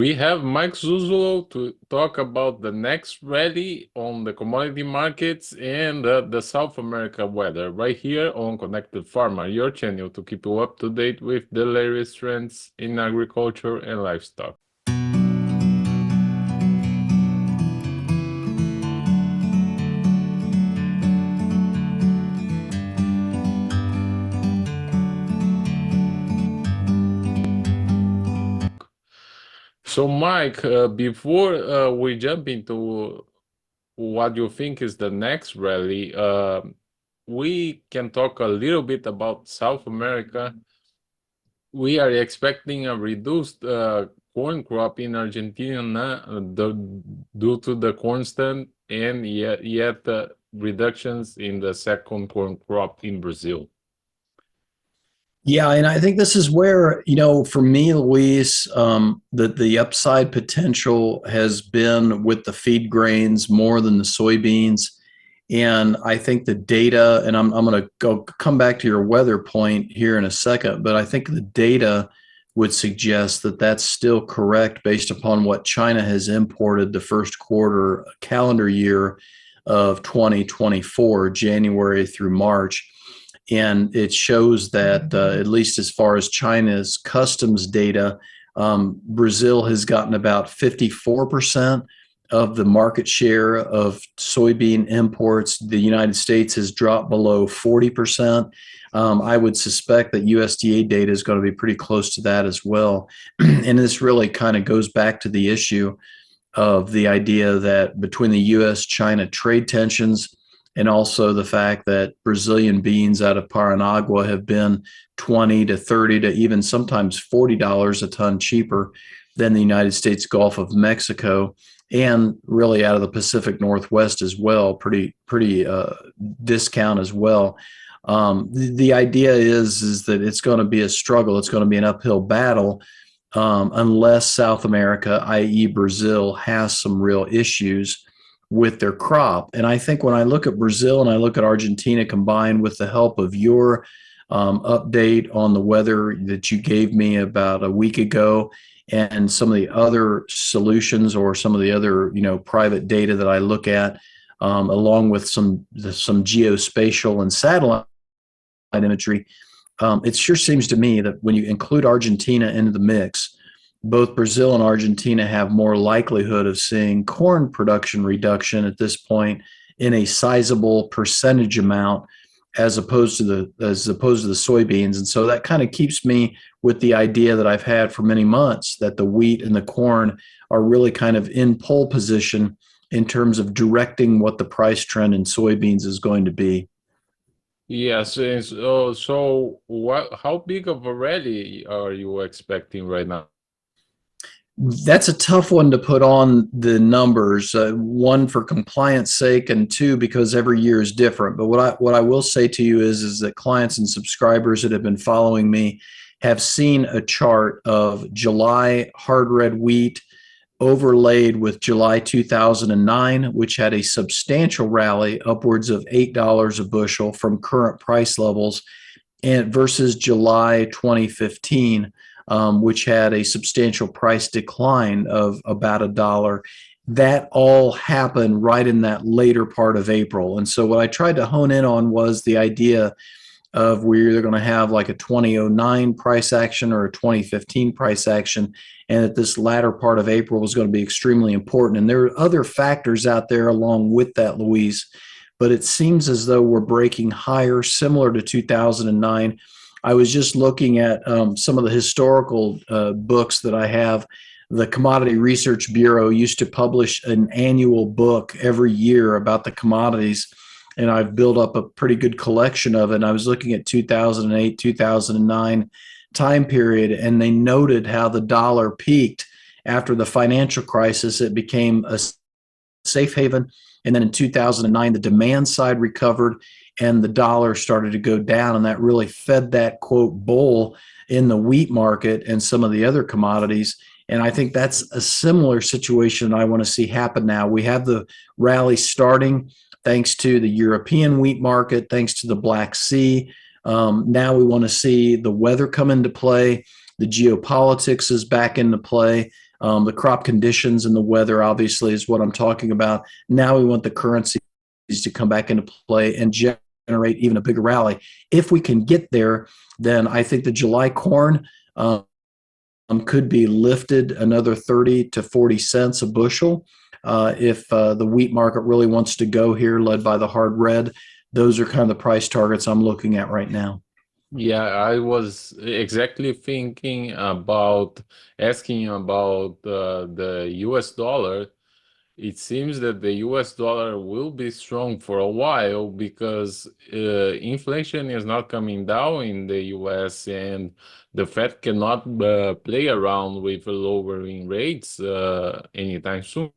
We have Mike Zuzolo to talk about the next rally on the commodity markets and the South America weather right here on Connected Farmer, your channel to keep you up to date with the latest trends in agriculture and livestock. So, Mike, before we jump into what you think is the next rally, we can talk a little bit about South America. We are expecting a reduced corn crop in Argentina due to the constant and yet reductions in the second corn crop in Brazil. Yeah, and I think this is where, for me, Luis, the upside potential has been with the feed grains more than the soybeans. And I think the data, and I'm going to come back to your weather point here in a second, but I think the data would suggest that that's still correct based upon what China has imported the first quarter calendar year of 2024, January through March. And it shows that at least as far as China's customs data, Brazil has gotten about 54% of the market share of soybean imports. The United States has dropped below 40%. I would suspect that USDA data is going to be pretty close to that as well. And this really kind of goes back to the issue of the idea that between the US-China trade tensions and also the fact that Brazilian beans out of Paranagua have been 20 to 30 to even sometimes $40 a ton cheaper than the United States Gulf of Mexico, and really out of the Pacific Northwest as well, pretty discount as well. The idea is that it's going to be a struggle. It's going to be an uphill battle unless South America, i.e. Brazil, has some real issues with their crop. And I think when I look at Brazil and I look at Argentina combined with the help of your update on the weather that you gave me about a week ago, and some of the other solutions or some of the other private data that I look at, along with some geospatial and satellite imagery, it sure seems to me that when you include Argentina into the mix, both Brazil and Argentina have more likelihood of seeing corn production reduction at this point in a sizable percentage amount as opposed to the soybeans. And so that kind of keeps me with the idea that I've had for many months, that the wheat and the corn are really kind of in pole position in terms of directing what the price trend in soybeans is going to be. Yes, so how big of a rally are you expecting right now? That's a tough one to put on the numbers. One, for compliance sake, and two, because every year is different. But what I will say to you is that clients and subscribers that have been following me have seen a chart of July hard red wheat overlaid with July 2009, which had a substantial rally upwards of $8 a bushel from current price levels, and versus July 2015, which had a substantial price decline of about $1. That all happened right in that later part of April. And so what I tried to hone in on was the idea of we're either going to have like a 2009 price action or a 2015 price action, and that this latter part of April was going to be extremely important. And there are other factors out there along with that, Louise, but it seems as though we're breaking higher, similar to 2009. I was just looking at some of the historical books that I have. The Commodity Research Bureau used to publish an annual book every year about the commodities, and I've built up a pretty good collection of it. And I was looking at 2008, 2009 time period, and they noted how the dollar peaked after the financial crisis. It became a safe haven. And then in 2009, the demand side recovered and the dollar started to go down. And that really fed that, quote, bull in the wheat market and some of the other commodities. And I think that's a similar situation I want to see happen now. We have the rally starting thanks to the European wheat market, thanks to the Black Sea. Now we want to see the weather come into play. The geopolitics is back into play. The crop conditions and the weather, obviously, is what I'm talking about. Now we want the currencies to come back into play and generate even a bigger rally. If we can get there, then I think the July corn could be lifted another 30 to 40 cents a bushel. If the wheat market really wants to go here, led by the hard red, those are kind of the price targets I'm looking at right now. Yeah, I was exactly thinking about asking about the US dollar. It seems that the US dollar will be strong for a while because inflation is not coming down in the US, and the Fed cannot play around with lowering rates anytime soon.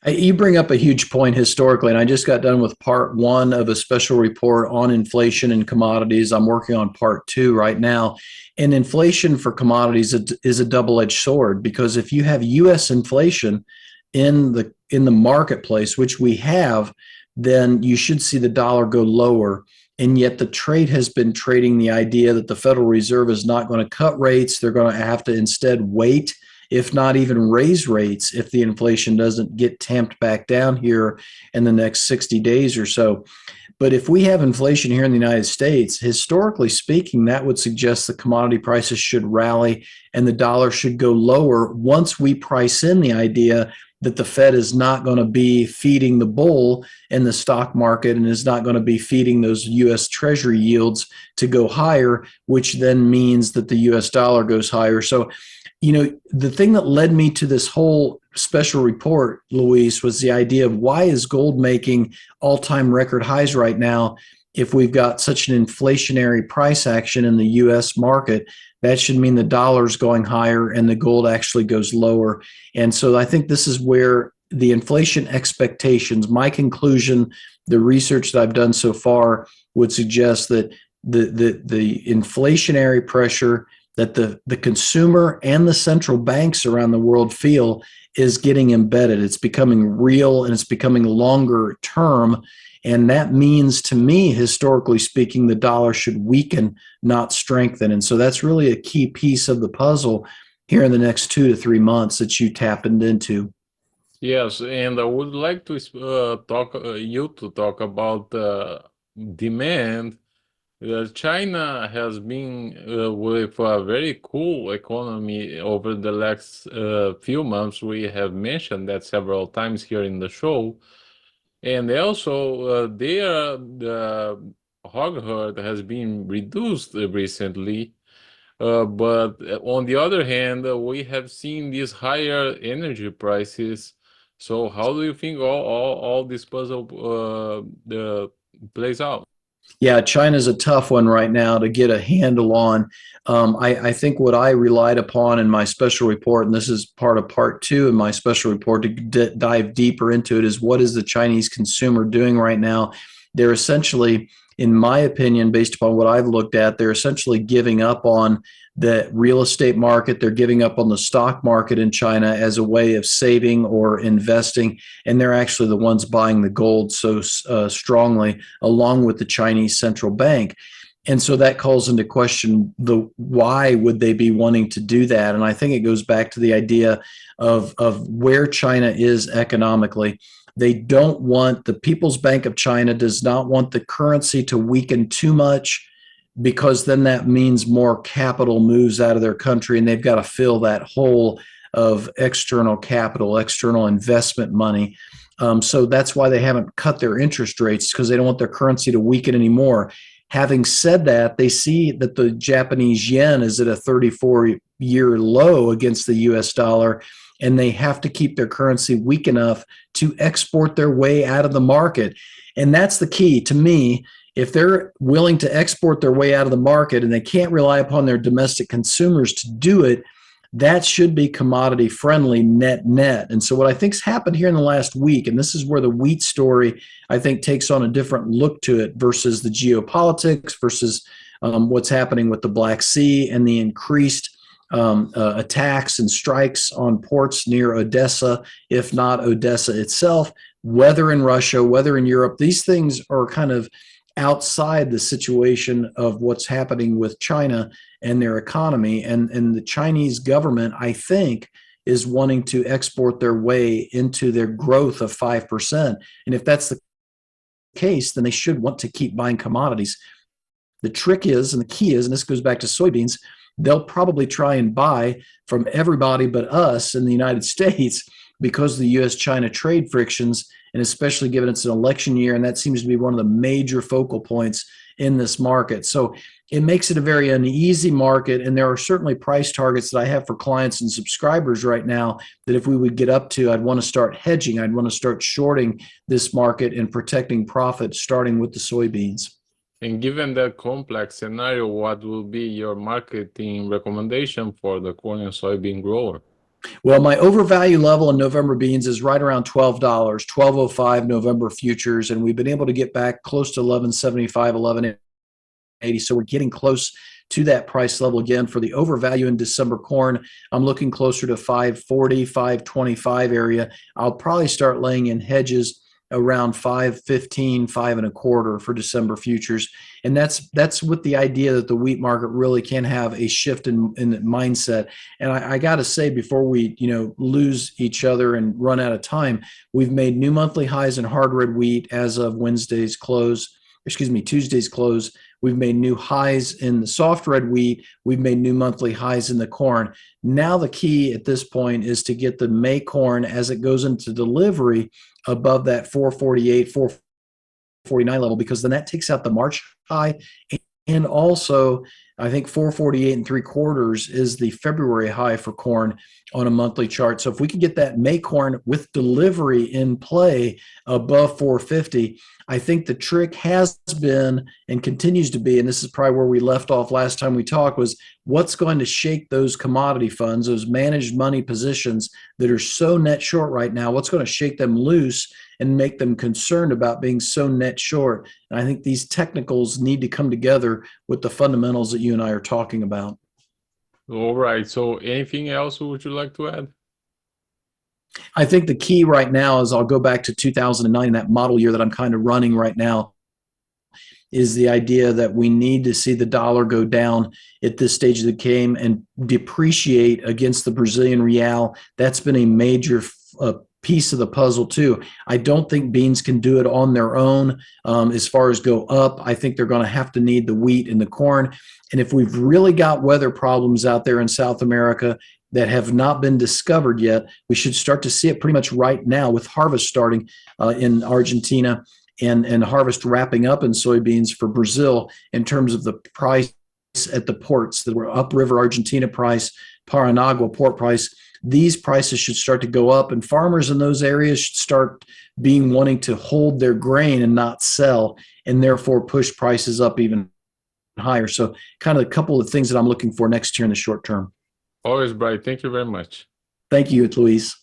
You bring up a huge point historically, and I just got done with part one of a special report on inflation and commodities. I'm working on part two right now. And inflation for commodities is a double-edged sword, because if you have US inflation in the marketplace, which we have, then you should see the dollar go lower. And yet the trade has been trading the idea that the Federal Reserve is not going to cut rates. They're going to have to instead wait, if not even raise rates, if the inflation doesn't get tamped back down here in the next 60 days or so. But if we have inflation here in the United States, historically speaking, that would suggest the commodity prices should rally and the dollar should go lower once we price in the idea that the Fed is not going to be feeding the bull in the stock market and is not going to be feeding those US Treasury yields to go higher, which then means that the US dollar goes higher. So, the thing that led me to this whole special report, Luis, was the idea of why is gold making all-time record highs right now if we've got such an inflationary price action in the US market. That should mean the dollar's going higher and the gold actually goes lower. And so I think this is where the inflation expectations, my conclusion, the research that I've done so far would suggest that the inflationary pressure that the consumer and the central banks around the world feel is getting embedded. It's becoming real and it's becoming longer term. And that means, to me, historically speaking, the dollar should weaken, not strengthen. And so that's really a key piece of the puzzle here in the next 2 to 3 months that you tapped into. Yes, and I would like to talk about demand. China has been with a very cool economy over the last few months. We have mentioned that several times here in the show. And also, the hog herd has been reduced recently. But on the other hand, we have seen these higher energy prices. So how do you think all this puzzle plays out? Yeah, China's a tough one right now to get a handle on. I think what I relied upon in my special report, and this is part of part two in my special report to dive deeper into it, is what is the Chinese consumer doing right now? They're essentially, in my opinion, based upon what I've looked at, they're essentially giving up on the real estate market. They're giving up on the stock market in China as a way of saving or investing. And they're actually the ones buying the gold so strongly, along with the Chinese central bank. And so that calls into question the why would they be wanting to do that? And I think it goes back to the idea of where China is economically. They don't want, the People's Bank of China does not want the currency to weaken too much, because then that means more capital moves out of their country and they've got to fill that hole of external capital, external investment money. So that's why they haven't cut their interest rates, because they don't want their currency to weaken anymore. Having said that, they see that the Japanese yen is at a 34-year low against the US dollar, and they have to keep their currency weak enough to export their way out of the market. And that's the key to me. If they're willing to export their way out of the market and they can't rely upon their domestic consumers to do it, that should be commodity friendly net net. And so what I think's happened here in the last week, and this is where the wheat story I think takes on a different look to it versus the geopolitics versus what's happening with the Black Sea and the increased attacks and strikes on ports near Odessa, if not Odessa itself, whether in Russia, whether in Europe. These things are kind of outside the situation of what's happening with China and their economy. And the Chinese government, I think, is wanting to export their way into their growth of 5%. And if that's the case, then they should want to keep buying commodities. The trick is, and the key is, and this goes back to soybeans, they'll probably try and buy from everybody but us in the United States because of the US-China trade frictions, and especially given it's an election year, and that seems to be one of the major focal points in this market. So it makes it a very uneasy market, and there are certainly price targets that I have for clients and subscribers right now that if we would get up to, I'd want to start hedging. I'd want to start shorting this market and protecting profit, starting with the soybeans. And given that complex scenario, what will be your marketing recommendation for the corn and soybean grower? Well, my overvalue level in November beans is right around $12, 12.05 November futures, and we've been able to get back close to 11.75, 11.80. So we're getting close to that price level again. For the overvalue in December corn, I'm looking closer to 5.40, 5.25 area. I'll probably start laying in hedges around 5.15, 5.25 for December futures. And that's with the idea that the wheat market really can have a shift in mindset. And I got to say, before we lose each other and run out of time, we've made new monthly highs in hard red wheat as of Tuesday's close. We've made new highs in the soft red wheat. We've made new monthly highs in the corn. Now the key at this point is to get the May corn as it goes into delivery above that 448, 449 level, because then that takes out the March high. And also, I think 448 and 3/4 is the February high for corn on a monthly chart. So if we can get that May corn with delivery in play above 450, I think the trick has been and continues to be, and this is probably where we left off last time we talked, was what's going to shake those commodity funds, those managed money positions that are so net short right now, what's going to shake them loose and make them concerned about being so net short. And I think these technicals need to come together with the fundamentals that you and I are talking about. All right. So anything else would you like to add? I think the key right now is I'll go back to 2009, that model year that I'm kind of running right now, is the idea that we need to see the dollar go down at this stage of the game and depreciate against the Brazilian real. That's been a major piece of the puzzle too. I don't think beans can do it on their own as far as go up. I think they're going to have to need the wheat and the corn. And if we've really got weather problems out there in South America that have not been discovered yet, we should start to see it pretty much right now with harvest starting in Argentina and harvest wrapping up in soybeans for Brazil in terms of the price at the ports that were upriver Argentina price, Paranagua port price. These prices should start to go up, and farmers in those areas should start wanting to hold their grain and not sell, and therefore push prices up even higher. So kind of a couple of things that I'm looking for next year in the short term. Always, Brian. Thank you very much. Thank you, Luis.